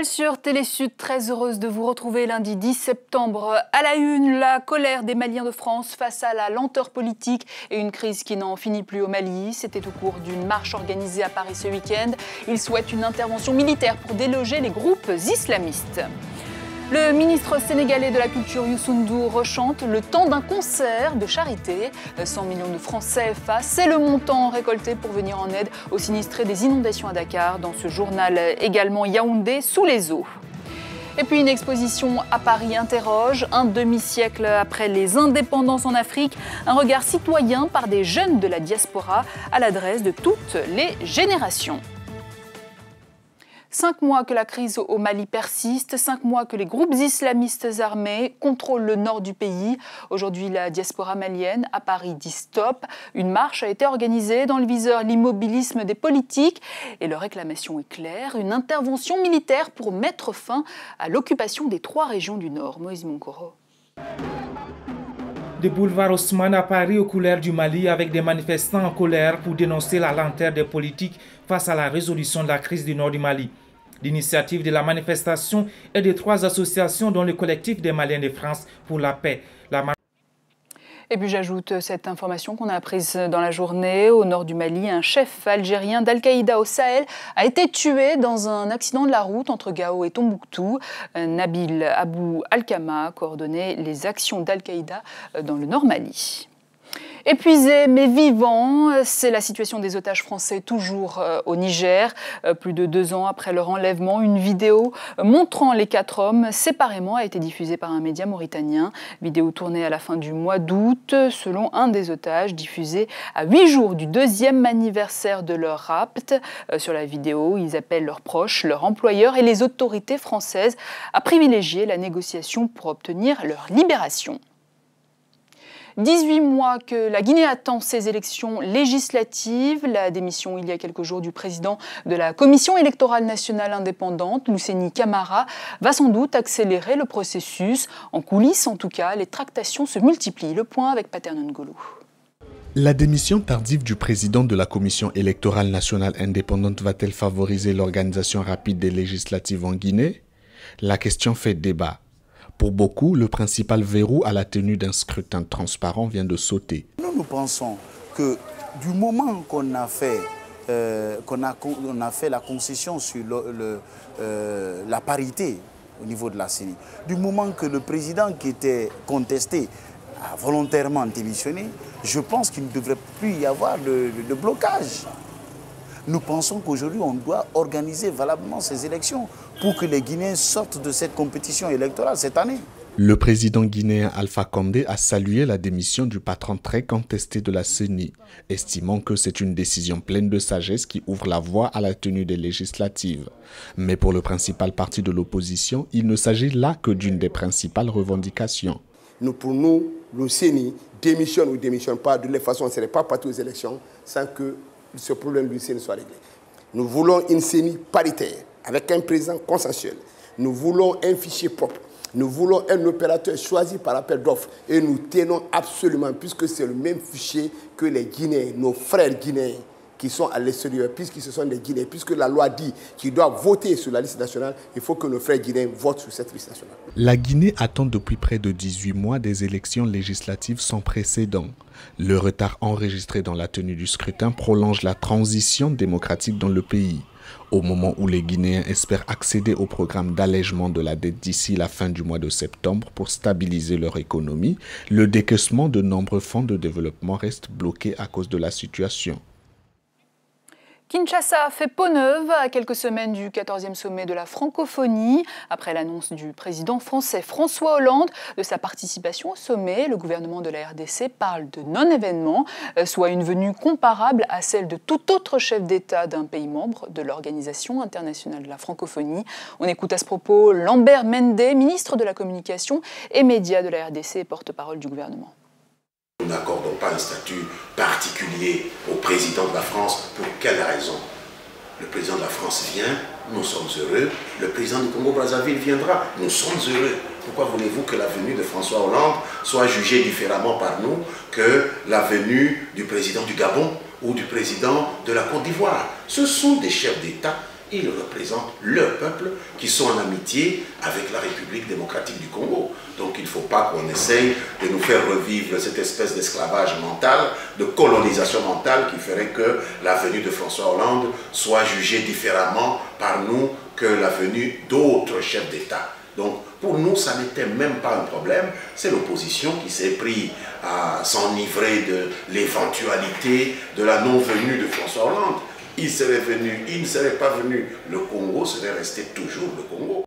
Journal sur Télésud, très heureuse de vous retrouver lundi 10 septembre. À la une, la colère des Maliens de France face à la lenteur politique et une crise qui n'en finit plus au Mali. C'était au cours d'une marche organisée à Paris ce week-end. Ils souhaitent une intervention militaire pour déloger les groupes islamistes. Le ministre sénégalais de la Culture, Youssou N'Dour, rechante le temps d'un concert de charité. 100 millions de francs CFA, c'est le montant récolté pour venir en aide aux sinistrés des inondations à Dakar. Dans ce journal également, Yaoundé sous les eaux. Et puis une exposition à Paris interroge, un demi-siècle après les indépendances en Afrique, un regard citoyen par des jeunes de la diaspora à l'adresse de toutes les générations. 5 mois que la crise au Mali persiste, 5 mois que les groupes islamistes armés contrôlent le nord du pays. Aujourd'hui, la diaspora malienne à Paris dit stop. Une marche a été organisée dans le viseur l'immobilisme des politiques et leur réclamation est claire, une intervention militaire pour mettre fin à l'occupation des 3 régions du nord. Moïse Monkoro. Des boulevards Haussmann à Paris aux couleurs du Mali avec des manifestants en colère pour dénoncer la lenteur des politiques face à la résolution de la crise du nord du Mali. L'initiative de la manifestation est de 3 associations dont le collectif des Maliens de France pour la paix. Et puis j'ajoute cette information qu'on a apprise dans la journée. Au nord du Mali, un chef algérien d'Al-Qaïda au Sahel a été tué dans un accident de la route entre Gao et Tombouctou. Nabil Abou Alkama coordonnait les actions d'Al-Qaïda dans le nord Mali. Épuisés mais vivants, c'est la situation des otages français toujours au Niger. Plus de 2 ans après leur enlèvement, une vidéo montrant les 4 hommes séparément a été diffusée par un média mauritanien. Vidéo tournée à la fin du mois d'août, selon un des otages, diffusée à 8 jours du 2e anniversaire de leur rapt. Sur la vidéo, ils appellent leurs proches, leurs employeurs et les autorités françaises à privilégier la négociation pour obtenir leur libération. 18 mois que la Guinée attend ses élections législatives. La démission il y a quelques jours du président de la Commission électorale nationale indépendante, Luceni Camara, va sans doute accélérer le processus. En coulisses, en tout cas, les tractations se multiplient. Le point avec Paternon Ngolo. La démission tardive du président de la Commission électorale nationale indépendante va-t-elle favoriser l'organisation rapide des législatives en Guinée? La question fait débat. Pour beaucoup, le principal verrou à la tenue d'un scrutin transparent vient de sauter. Nous pensons que du moment qu'on a fait, la concession sur la parité au niveau de la CENI, du moment que le président qui était contesté a volontairement démissionné, je pense qu'il ne devrait plus y avoir de blocage. Nous pensons qu'aujourd'hui, on doit organiser valablement ces élections pour que les Guinéens sortent de cette compétition électorale cette année. Le président guinéen Alpha Condé a salué la démission du patron très contesté de la CENI, estimant que c'est une décision pleine de sagesse qui ouvre la voie à la tenue des législatives. Mais pour le principal parti de l'opposition, il ne s'agit là que d'une des principales revendications. Pour nous, le CENI démissionne ou ne démissionne pas, de toute façon, on ne serait pas parti aux élections sans que ce problème du CENI soit réglé. Nous voulons une CENI paritaire, avec un président consensuel. Nous voulons un fichier propre. Nous voulons un opérateur choisi par appel d'offres. Et nous tenons absolument, puisque c'est le même fichier que les Guinéens, nos frères guinéens qui sont à l'extérieur, puisqu'ils se sont des Guinéens, puisque la loi dit qu'ils doivent voter sur la liste nationale, il faut que nos frères guinéens votent sur cette liste nationale. La Guinée attend depuis près de 18 mois des élections législatives sans précédent. Le retard enregistré dans la tenue du scrutin prolonge la transition démocratique dans le pays. Au moment où les Guinéens espèrent accéder au programme d'allègement de la dette d'ici la fin du mois de septembre pour stabiliser leur économie, le décaissement de nombreux fonds de développement reste bloqué à cause de la situation. Kinshasa fait peau neuve à quelques semaines du 14e sommet de la francophonie. Après l'annonce du président français François Hollande de sa participation au sommet, le gouvernement de la RDC parle de non-événement, soit une venue comparable à celle de tout autre chef d'État d'un pays membre de l'Organisation internationale de la francophonie. On écoute à ce propos Lambert Mende, ministre de la Communication et Médias de la RDC et porte-parole du gouvernement. Nous n'accordons pas un statut particulier au président de la France. Pour quelle raison? Le président de la France vient, nous sommes heureux. Le président du Congo-Brazzaville viendra, nous sommes heureux. Pourquoi voulez-vous que la venue de François Hollande soit jugée différemment par nous que la venue du président du Gabon ou du président de la Côte d'Ivoire? Ce sont des chefs d'État ils représentent le peuple qui sont en amitié avec la République démocratique du Congo. Donc il ne faut pas qu'on essaye de nous faire revivre cette espèce d'esclavage mental, de colonisation mentale qui ferait que la venue de François Hollande soit jugée différemment par nous que la venue d'autres chefs d'État. Donc pour nous, ça n'était même pas un problème, c'est l'opposition qui s'est pris à s'enivrer de l'éventualité de la non-venue de François Hollande. Il serait venu, il ne serait pas venu, le Congo serait resté toujours le Congo.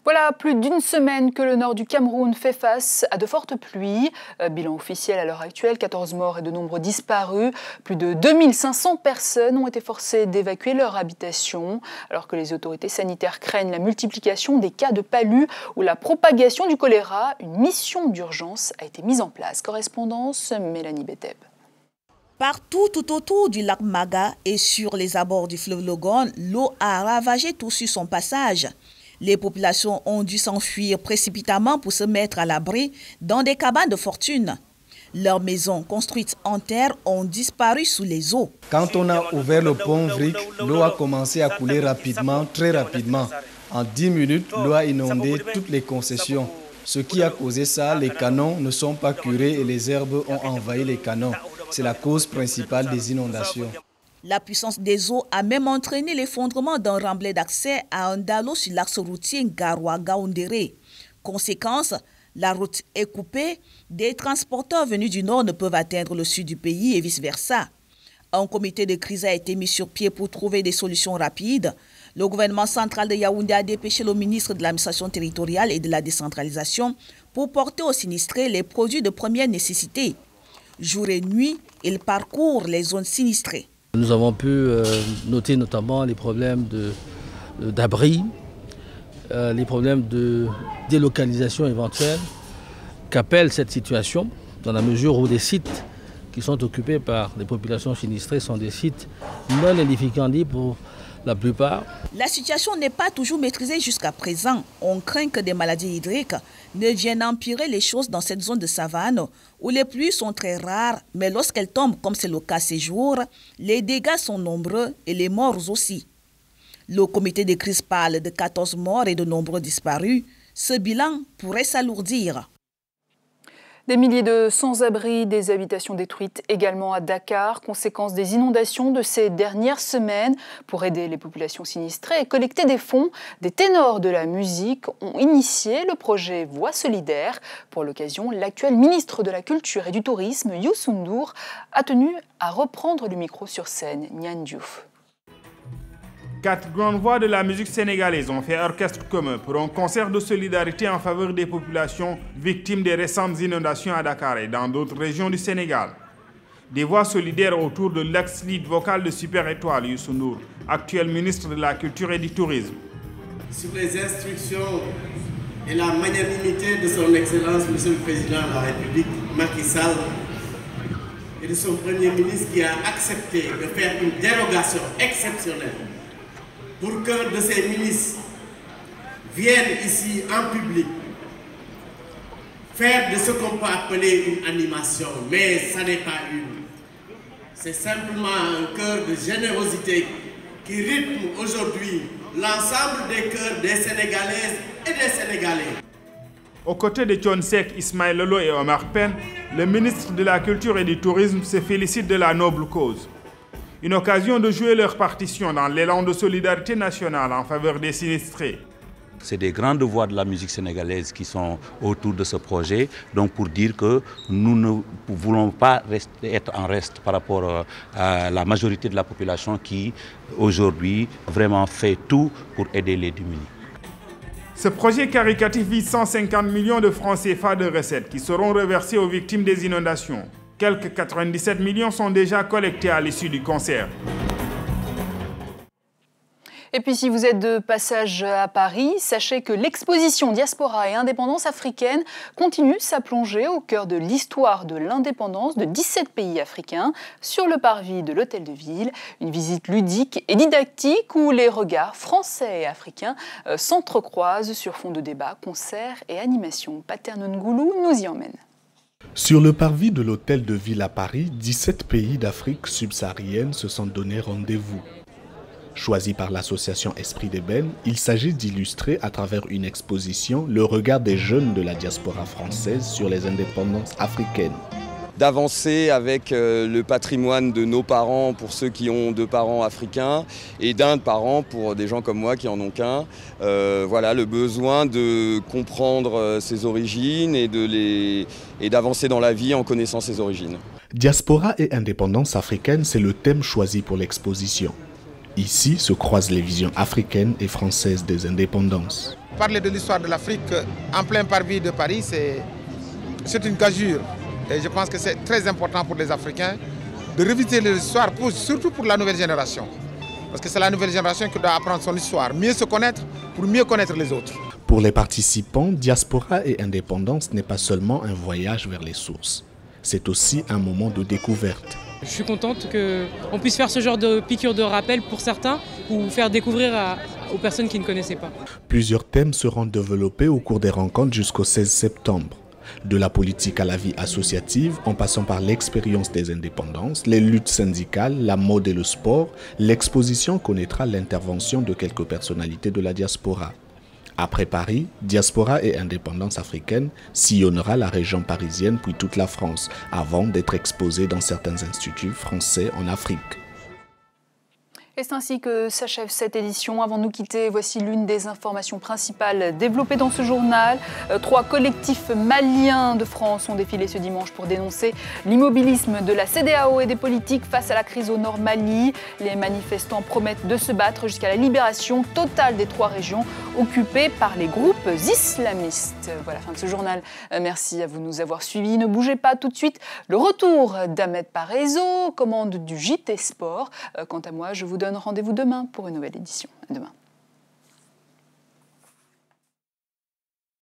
Voilà, plus d'une semaine que le nord du Cameroun fait face à de fortes pluies. Bilan officiel à l'heure actuelle, 14 morts et de nombreux disparus. Plus de 2500 personnes ont été forcées d'évacuer leur habitation, alors que les autorités sanitaires craignent la multiplication des cas de palu ou la propagation du choléra. Une mission d'urgence a été mise en place. Correspondance Mélanie Beteb. Partout tout autour du lac Maga et sur les abords du fleuve Logon, l'eau a ravagé tout sur son passage. Les populations ont dû s'enfuir précipitamment pour se mettre à l'abri dans des cabanes de fortune. Leurs maisons construites en terre ont disparu sous les eaux. Quand on a ouvert le pont Vric, l'eau a commencé à couler rapidement, très rapidement. En 10 minutes, l'eau a inondé toutes les concessions. Ce qui a causé ça, les canons ne sont pas curés et les herbes ont envahi les canons. C'est la cause principale des inondations. La puissance des eaux a même entraîné l'effondrement d'un remblai d'accès à un dallo sur l'axe routier Ngaroua-Gaoundéré. Conséquence, la route est coupée, des transporteurs venus du nord ne peuvent atteindre le sud du pays et vice-versa. Un comité de crise a été mis sur pied pour trouver des solutions rapides. Le gouvernement central de Yaoundé a dépêché le ministre de l'administration territoriale et de la décentralisation pour porter aux sinistrés les produits de première nécessité. Jour et nuit, il parcourt les zones sinistrées. Nous avons pu noter notamment les problèmes d'abri, les problèmes de délocalisation éventuelle qu'appelle cette situation, dans la mesure où des sites qui sont occupés par les populations sinistrées sont des sites non édificants pour la plupart. La situation n'est pas toujours maîtrisée jusqu'à présent. On craint que des maladies hydriques ne viennent empirer les choses dans cette zone de savane où les pluies sont très rares, mais lorsqu'elles tombent, comme c'est le cas ces jours, les dégâts sont nombreux et les morts aussi. Le comité de crise parle de 14 morts et de nombreux disparus. Ce bilan pourrait s'alourdir. Des milliers de sans-abri, des habitations détruites également à Dakar, conséquence des inondations de ces dernières semaines. Pour aider les populations sinistrées et collecter des fonds, des ténors de la musique ont initié le projet Voix solidaire. Pour l'occasion, l'actuel ministre de la Culture et du Tourisme, Youssou N'Dour, a tenu à reprendre le micro sur scène. Nian Diouf. 4 grandes voix de la musique sénégalaise ont fait orchestre commun pour un concert de solidarité en faveur des populations victimes des récentes inondations à Dakar et dans d'autres régions du Sénégal. Des voix solidaires autour de l'ex-lead vocal de Super Étoile, Youssou N'Dour, actuel ministre de la Culture et du Tourisme. Sur les instructions et la magnanimité de son Excellence, Monsieur le Président de la République, Macky Sall, et de son Premier ministre qui a accepté de faire une dérogation exceptionnelle pour qu'un de ces ministres vienne ici en public faire de ce qu'on peut appeler une animation, mais ça n'est pas une. C'est simplement un cœur de générosité qui rythme aujourd'hui l'ensemble des cœurs des Sénégalaises et des Sénégalais. Aux côtés de Thione Seck, Ismaël Lô et Omar Pène, le ministre de la Culture et du Tourisme se félicite de la noble cause. Une occasion de jouer leur partition dans l'élan de solidarité nationale en faveur des sinistrés. C'est des grandes voix de la musique sénégalaise qui sont autour de ce projet, donc pour dire que nous ne voulons pas être en reste par rapport à la majorité de la population qui aujourd'hui vraiment fait tout pour aider les démunis. Ce projet caricatif vise 150 millions de francs CFA de recettes qui seront reversés aux victimes des inondations. Quelques 97 millions sont déjà collectés à l'issue du concert. Et puis si vous êtes de passage à Paris, sachez que l'exposition Diaspora et indépendance africaine continue sa plongée au cœur de l'histoire de l'indépendance de 17 pays africains sur le parvis de l'Hôtel de Ville. Une visite ludique et didactique où les regards français et africains s'entrecroisent sur fond de débats, concerts et animations. Paterno Ngoulou nous y emmène. Sur le parvis de l'Hôtel de Ville à Paris, 17 pays d'Afrique subsaharienne se sont donné rendez-vous. Choisi par l'association Esprit d'Ébène, il s'agit d'illustrer à travers une exposition le regard des jeunes de la diaspora française sur les indépendances africaines. D'avancer avec le patrimoine de nos parents pour ceux qui ont 2 parents africains et d'un parent pour des gens comme moi qui en ont qu'un. Voilà, le besoin de comprendre ses origines et d'avancer dans la vie en connaissant ses origines. Diaspora et indépendance africaine, c'est le thème choisi pour l'exposition. Ici se croisent les visions africaines et françaises des indépendances. Parler de l'histoire de l'Afrique en plein parvis de Paris, c'est une gageure. Et je pense que c'est très important pour les Africains de revisiter l'histoire, surtout pour la nouvelle génération. Parce que c'est la nouvelle génération qui doit apprendre son histoire, mieux se connaître pour mieux connaître les autres. Pour les participants, diaspora et indépendance n'est pas seulement un voyage vers les sources. C'est aussi un moment de découverte. Je suis contente qu'on puisse faire ce genre de piqûre de rappel pour certains ou faire découvrir aux personnes qui ne connaissaient pas. Plusieurs thèmes seront développés au cours des rencontres jusqu'au 16 septembre. De la politique à la vie associative, en passant par l'expérience des indépendances, les luttes syndicales, la mode et le sport, l'exposition connaîtra l'intervention de quelques personnalités de la diaspora. Après Paris, diaspora et indépendance africaine sillonnera la région parisienne puis toute la France, avant d'être exposée dans certains instituts français en Afrique. Et c'est ainsi que s'achève cette édition. Avant de nous quitter, voici l'une des informations principales développées dans ce journal. 3 collectifs maliens de France ont défilé ce dimanche pour dénoncer l'immobilisme de la CEDEAO et des politiques face à la crise au nord Mali. Les manifestants promettent de se battre jusqu'à la libération totale des 3 régions occupées par les groupes islamistes. Voilà, fin de ce journal. Merci à vous de nous avoir suivis. Ne bougez pas tout de suite. Le retour d'Ahmed Parezo, commande du JT Sport. Quant à moi, je vous donne rendez-vous demain pour une nouvelle édition. À demain.